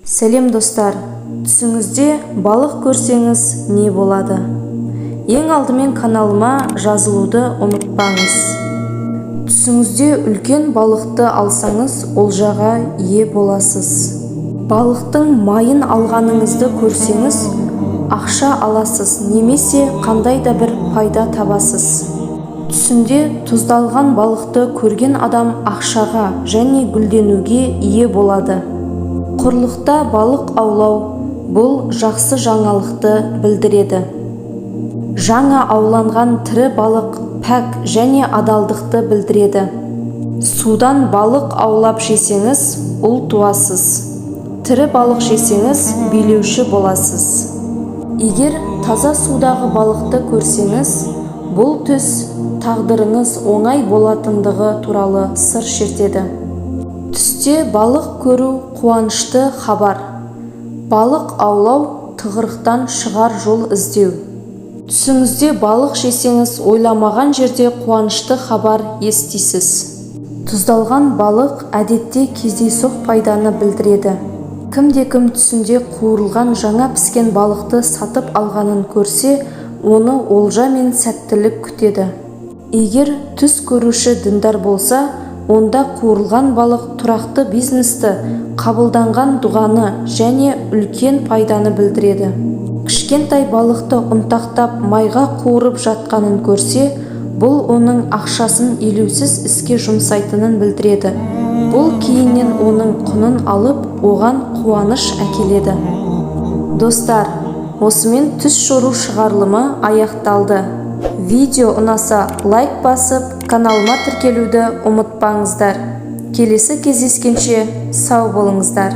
Сәлем достар, түсіңізде балық көрсеңіз не болады? Ең алдымен каналыма жазылуды ұмытпаңыз. Түсіңізде үлкен балықты алсаңыз, олжаға ие боласыз. Балықтың майын алғаныңызды көрсеңіз, ақша аласыз, немесе қандай да бір пайда табасыз. Түсінде тұздалған балықты көрген адам ақшаға және гүлденуге ие болады. Құрлықта балық аулау бұл жақсы жаңалықты білдіреді. Жаңа ауланған тірі балық пәк және адалдықты білдіреді. Судан балық аулап жесеңіз, ұл туасыз. Тірі балық жесеңіз, билеуші боласыз. Егер таза судағы балықты көрсеңіз, бұл түс тағдырыңыз оңай болатындығы туралы сыр шертеді. Түсте балық көру қуанышты хабар. Балық аулау тығырықтан шығар жол іздеу. Түсіңізде балық жесеңіз, ойламаған жерде қуанышты хабар естисіз. Тұздалған балық әдетте кездейсоқ пайданы білдіреді. Кімде-кім түсінде қуырылған жаңа піскен балықты сатып алғанын көрсе, оны олжа мен сәттілік күтеді. Егер түс көруші діндар болса, онда қуырылған балық тұрақты бизнесті, қабылданған дұғаны және үлкен пайданы білдіреді. Кішкентай балықты ұнтақтап майға қуырып жатқанын көрсе, бұл оның ақшасын елеусіз іске жұмсайтынын білдіреді. Бұл кейіннен оның құнын алып, оған қуаныш әкеледі. Достар, осымен түс шору шығарылымы аяқталды. Видео ұнаса лайк басып, каналыма тіркелуді ұмытпаңыздар. Келесі кездескенше сау болыңыздар.